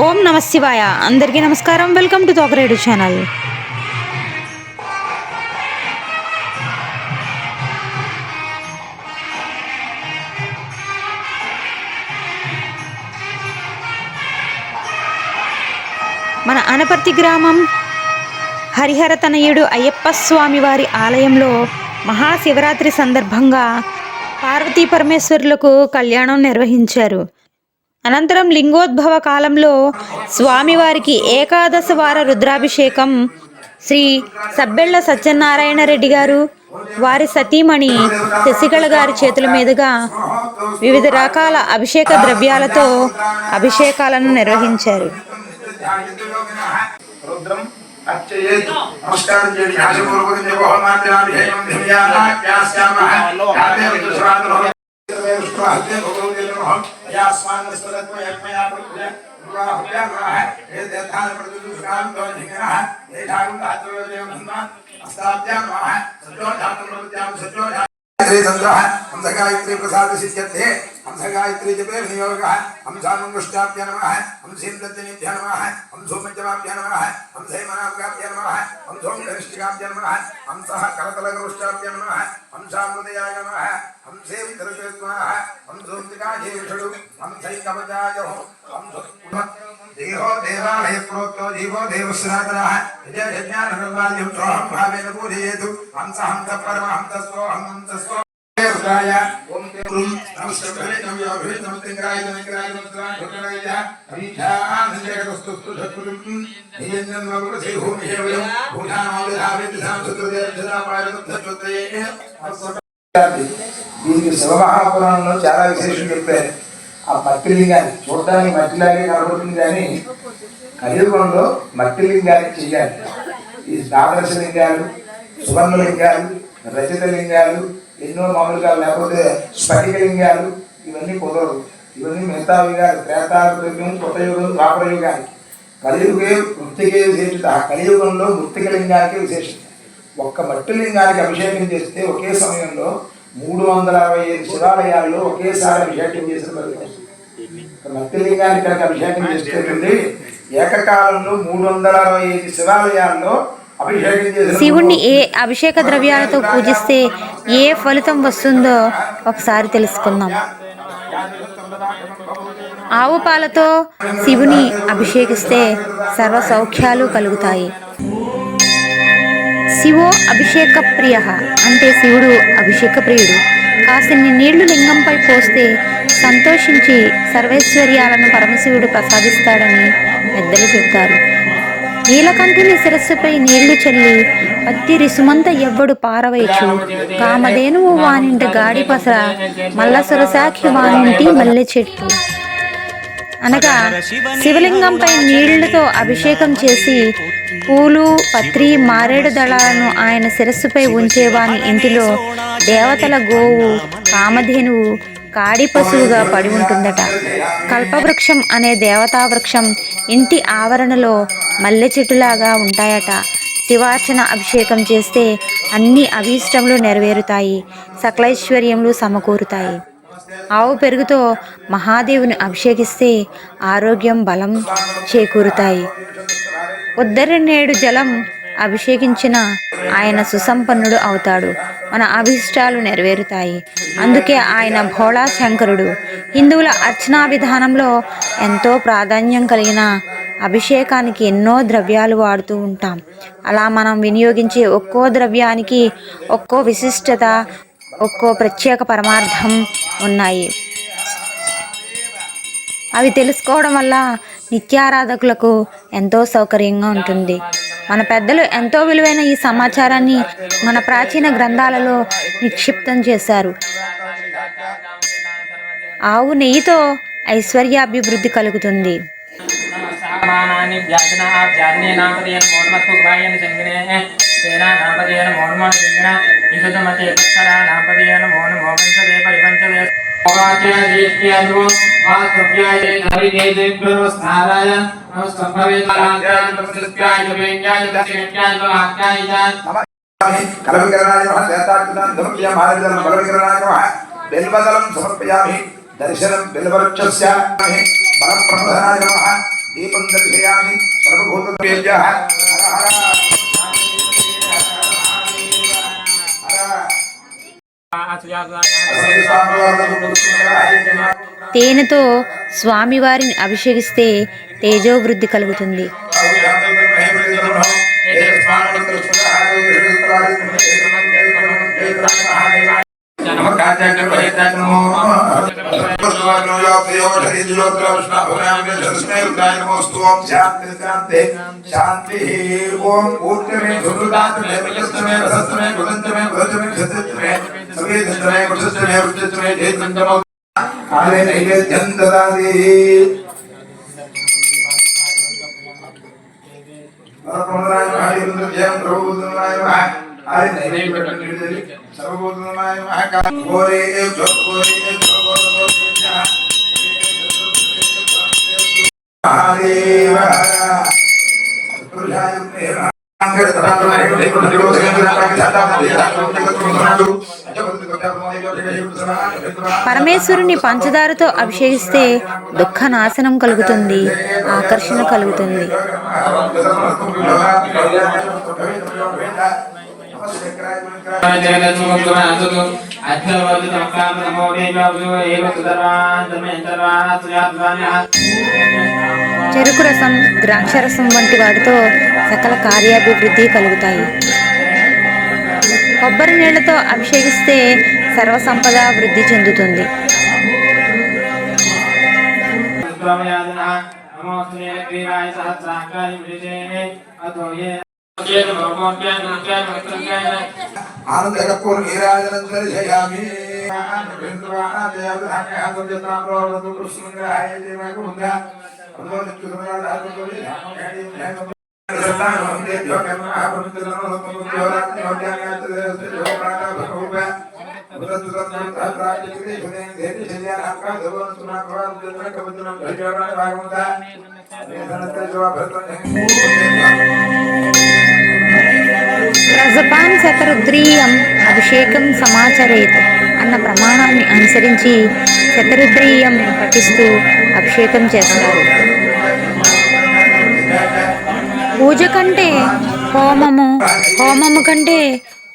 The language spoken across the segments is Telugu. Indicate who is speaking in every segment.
Speaker 1: ఓం నమ శివాయ. అందరికీ నమస్కారం. Welcome to Tokaredu channel. మన అనపర్తి గ్రామం హరిహర తనయుడు అయ్యప్ప స్వామి వారి ఆలయంలో మహాశివరాత్రి సందర్భంగా పార్వతీ పరమేశ్వరులకు కళ్యాణం నిర్వహించారు. అనంతరం లింగోద్భవ కాలంలో స్వామివారికి ఏకాదశ వార రుద్రాభిషేకం శ్రీ సబ్బెళ్ల సత్యనారాయణ రెడ్డి గారు వారి సతీమణి శశికళ గారి చేతుల మీదుగా వివిధ రకాల అభిషేక ద్రవ్యాలతో అభిషేకాలను నిర్వహించారు.
Speaker 2: गायत्री प्रसाद सिद्ध्यते हंस गायत्री जपे विनियोगः हंसानुष्टाभ्य नमः हंसेन्द्रजनेभ्य नमः हंसोपञ्चमाभ्य नमः हंसैमनाभ्य नमः हंसोमकनिष्ठिकाभ्य नमः हंसः करतलगरुष्टाभ्य नमः हंसामृदयाय नमः हंसे वितरकेत्वाः हंसोन्तिकाये विषडु हंसैकवचाय देहो देवालय प्रोक्तो जीवो देवस्नातनः यज्ञानर्वाल्यं सोऽहं भावेन पूजयेतु हंस हंस परमहंसस्वोऽहं हंसस्व ओम गुरुं नमस्ते नमः नमस्तेंगाय नमस्काराय नमस्काराय भगवाय अभिषान जगतस्तुस्तु सत्पुरुषं निजनं मगुरसे भूमि हेवयं भूषाणावेधावे दिशां सुत्रदे ददापायरतत्वते దీనికి శివమహాపురాణంలో చాలా విశేషం చెప్పారు. ఆ మట్టి లింగాన్ని చూడడానికి మట్టిలాగే కనబడుతుంది, కానీ కలియుగంలో మట్టి లింగాన్ని చెయ్యాలి. ఈ ద్వాదశ లింగాలు, సువర్ణ లింగాలు, రచిత లింగాలు, ఎన్నో మామూలుగా లేకపోతే స్ఫటిక లింగాలు, ఇవన్నీ కుదరదు. ఇవన్నీ మిగతా లింగాలు త్రేతాయుగం, కొత్తయుగం, ద్వాపర యుగానికి. కలియుగే మృతికే విశేషత. కలియుగంలో మృతిక లింగానికి విశేషత. ఒక్క మట్టి లింగానికి అభిషేకం చేస్తే ఒకే సమయంలో 365 శివాలయాల్లో ఒకేసారి అభిషేకం చేసిన ఫలితం. మట్టి లింగానికి కనుక అభిషేకం చేస్తే ఏకకాలంలో 365 శివాలయాల్లో
Speaker 1: శివుణ్ణి ఏ అభిషేక ద్రవ్యాలతో పూజిస్తే ఏ ఫలితం వస్తుందో ఒకసారి తెలుసుకుందాం. ఆవు పాలతో శివుని అభిషేకిస్తే సర్వ సౌఖ్యాలు కలుగుతాయి. శివో అభిషేక ప్రియ అంటే శివుడు అభిషేక ప్రియుడు. కాసిన్ని నీళ్లు లింగంపై పోస్తే సంతోషించి సర్వైశ్వర్యాలను పరమశివుడు ప్రసాదిస్తాడని పెద్దలు చెబుతారు. నీలకంఠుని శిరస్సుపై నీళ్లు చల్లి పత్తి రిసుమంత ఎవ్వడు పారవైచు కామధేనువు వానింట గాడిపసర మల్ల సురసాఖి వానింటి మల్లె చెట్టు అనగా శివలింగంపై నీళ్లతో అభిషేకం చేసి పూలు, పత్రి, మారేడు దళాలను ఆయన శిరస్సుపై ఉంచేవాని ఇంటిలో దేవతల గోవు కామధేనువు కాడి పశువుగా పడి ఉంటుందట. కల్పవృక్షం అనే దేవతా వృక్షం ఇంటి ఆవరణలో మల్లె చెట్టులాగా ఉంటాయట. శివార్చన అభిషేకం చేస్తే అన్ని అభీష్టములు నెరవేరుతాయి, సకలైశ్వర్యములు సమకూరుతాయి. ఆవు పెరుగుతో మహాదేవుని అభిషేకిస్తే ఆరోగ్యం, బలం చేకూరుతాయి. ఉద్దరనేడు జలం అభిషేకించిన ఆయన సుసంపన్నుడు అవుతాడు, మన అభిష్టాలు నెరవేరుతాయి. అందుకే ఆయన భోళా శంకరుడు. హిందువుల అర్చనా విధానంలో ఎంతో ప్రాధాన్యం కలిగిన అభిషేకానికి ఎన్నో ద్రవ్యాలు వాడుతూ ఉంటాం. అలా మనం వినియోగించే ఒక్కో ద్రవ్యానికి ఒక్కో విశిష్టత, ఒక్కో ప్రత్యేక పరమార్థం ఉన్నాయి. అవి తెలుసుకోవడం వల్ల నిత్యారాధకులకు ఎంతో సౌకర్యంగా ఉంటుంది. మన పెద్దలు ఎంతో విలువైన ఈ సమాచారాన్ని మన ప్రాచీన గ్రంథాలలో నిక్షిప్తం చేశారు. ఆవు నెయ్యితో ఐశ్వర్యాభివృద్ధి కలుగుతుంది.
Speaker 2: बेलबदलं समर्पयामि दर्शनं बेलवृक्षस्य बलप्रबोधनाय नमः दीप
Speaker 1: తేనెతో స్వామివారిని అభిషేకిస్తే తేజోవృద్ధి కలుగుతుంది. పరమేశ్వరుని పంచదారతో అభిషేకిస్తే దుఃఖ నాశనం కలుగుతుంది, ఆకర్షణ కలుగుతుంది. చెరుకు రసం, ద్రాక్షరసం వంటి వాటితో సకల కార్యాభివృద్ధి కలుగుతాయి. కొబ్బరి నీళ్లతో అభిషేకిస్తే సర్వసంపద వృద్ధి చెందుతుంది. రజపాన్ శతరుద్రీయం అభిషేకం సమాచరేత్ అన్న ప్రమాణాన్ని అనుసరించి శతరుద్రీయం పఠిస్తూ అభిషేకం చేస్తారు. పూజ కంటే హోమము, హోమము కంటే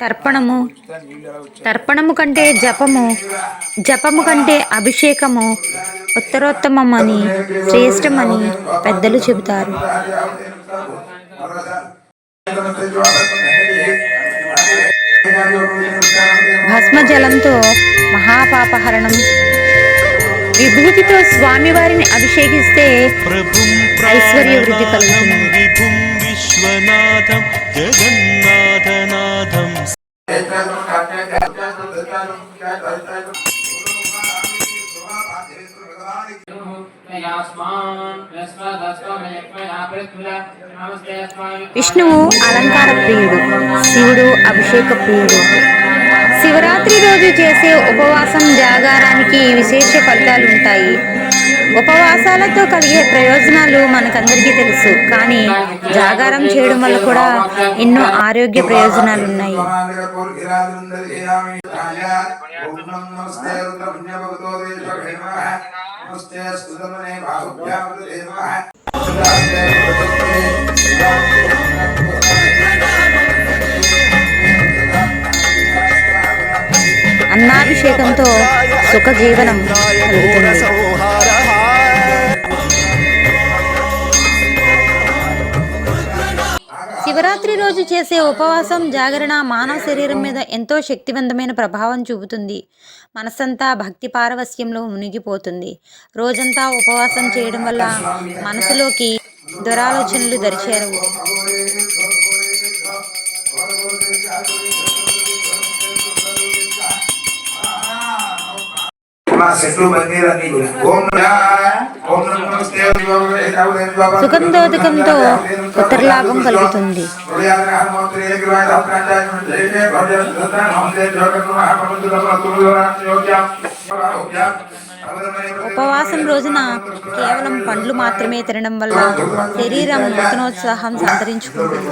Speaker 1: తర్పణము, తర్పణము కంటే జపము, జపము కంటే అభిషేకము ఉత్తరోత్తమమని, శ్రేష్టమని పెద్దలు చెబుతారు. భస్మజలంతో మహాపాపహరణం, విభూతితో స్వామివారిని అభిషేకిస్తే ఐశ్వర్య వృద్ధి కలుగుతుంది. విష్ణువు అలంకార ప్రియుడు, శివుడు అభిషేక ప్రియుడు. శివరాత్రి రోజు చేసే ఉపవాసం, జాగారానికి విశేష ఫలితాలు ఉంటాయి. ఉపవాసాలతో కలిగే ప్రయోజనాలు మనకందరికీ తెలుసు, కానీ జాగారం చేయడం వల్ల కూడా ఎన్నో ఆరోగ్య ప్రయోజనాలు ఉన్నాయి. అన్నాభిషేకంతో సుఖ జీవనం కలుగుతుంది. శివరాత్రి రోజు చేసే ఉపవాసం, జాగరణ మానవ శరీరం మీద ఎంతో శక్తివంతమైన ప్రభావం చూపుతుంది. మనసంతా భక్తి పారవస్యంలో మునిగిపోతుంది. రోజంతా ఉపవాసం చేయడం వల్ల మనసులోకి దురాలోచనలు దరిచేరవు. సుగంధోదకంతో పుత్రలాభం కలుగుతుంది. ఉపవాసం రోజున కేవలం పండ్లు మాత్రమే తినడం వల్ల శరీరం నూతనోత్సాహం సంతరించుకుంటుంది.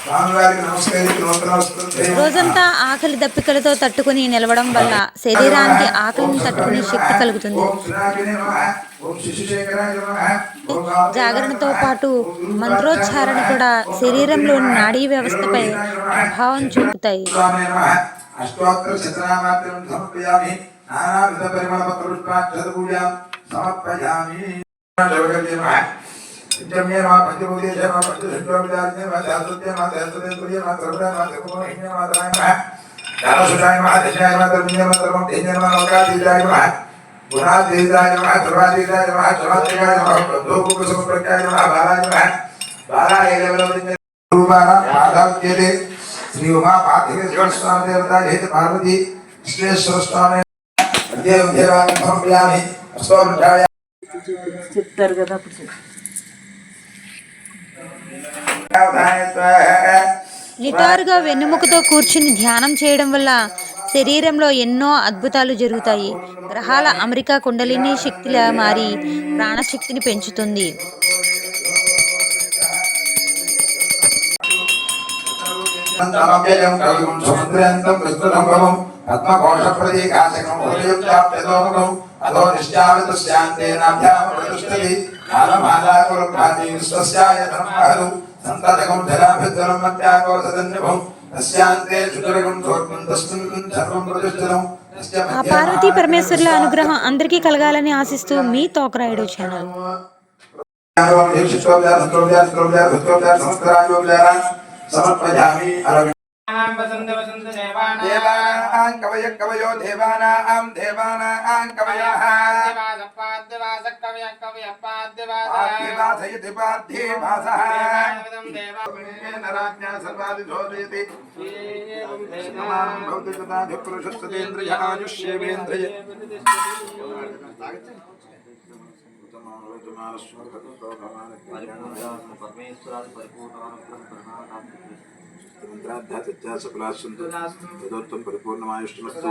Speaker 2: స్వామివారికి నమస్కరించి నూతన వస్త్రం ధరించి
Speaker 1: రోజంతా ఆకలి దప్పికలతో తట్టుకుని నిలవడం వల్ల శరీరానికి ఆకలిని తట్టుకునే శక్తి కలుగుతుంది.
Speaker 2: ఓం శ్రీనాథినే నమః, ఓం శిశుశేఖరాయ నమః, ఓం
Speaker 1: జాగరణతో పాటు మంత్రోచ్చారణ కూడా శరీరంలోని నాడీ వ్యవస్థపై ప్రభావం చూపుతాయి.
Speaker 2: స్వామినే నమః. అష్టోత్తర శతనామాత్రం సమర్పయామి. నానావిధ పరిమళ పత్ర పుష్పాక్షత పూజాం సమర్పయామి. జగదే నమః. నిత్యమే నమః. పంచభూతేశ నమః. పంచశక్తిోపచారిణే నమః. శాస్త్రజ్ఞే నమః. శాస్త్రదేవతయే నమః. సర్వదా నమః. సర్వగుణహినే నమః. జ్ఞానసుధాయ నమః. దశాయ నమః. ధర్మీయ నమః. ధర్మం తేజే నమః. లోకాతీతాయ నమః. గుణాతీతాయ నమః. సర్వాతీతాయ నమః. సర్వాత్మికాయ నమః. బ్రహ్మోపసంప్రత్యాయ నమః. బాలాయ నమః. బాలాయ దేవలోకజ్ఞ రూపాణం మాధవ్యతే శ్రీ ఉమా పార్థివేశ్వర స్వామి దేవత హేత పార్వతి విశ్వేశ్వర స్వామి అధ్యయం దేవాన్ని సమర్పయామి. అశ్వరుద్ధాయ
Speaker 3: చెప్తారు కదా అప్పుడు
Speaker 1: నిటారుగా వెన్నెముకతో కూర్చుని ధ్యానం చేయడం వల్ల శరీరంలో ఎన్నో అద్భుతాలు జరుగుతాయి. గ్రహాల అమెరికా కుండలిని శక్తిలా మారి ప్రాణశక్తిని పెంచుతుంది.
Speaker 2: అంతమవ్యయం కవిం సముద్రయంతం విష్ణురంభవం పద్మకోశప్రదీకాశకం హృదయోప్యాప్యతోముఖం అదో నిశ్చావితస్యాంతేనాభ్యాం ప్రతిష్టతి కాలమాలాకురుభాతి విశ్వస్యాయ ధర్మహరు సంతతకం జలాభిద్వరం మధ్యాకోసదన్యభం తస్యాంతే సుతరకం ధోర్మం తస్మిన్ సర్వం ప్రతిష్ఠితం.
Speaker 1: ఆ పార్వతీ పరమేశ్వరుల అనుగ్రహం అందరికీ కలగాలని ఆశిస్తూ మీ తోకరాయుడు ఛానల్.
Speaker 2: సమర్పయామి.
Speaker 4: దేవానాం
Speaker 2: దేవానాం కవయ కవయో దేవానాం దేవానాం కవయః పార్థివాసయతి పార్థివాసః నరాజ్ఞా సర్వాదిశోదయతి సమానం భవతి తథాధిపురుషస్తేంద్రియ ఆయుష్యేవేంద్రియ
Speaker 4: పరమేశ్వరాది పరిపూర్ణ
Speaker 2: మంత్రాధ్యాత్మ సకలాశంతో తదోత్తం పరిపూర్ణమాయుష్మస్తు.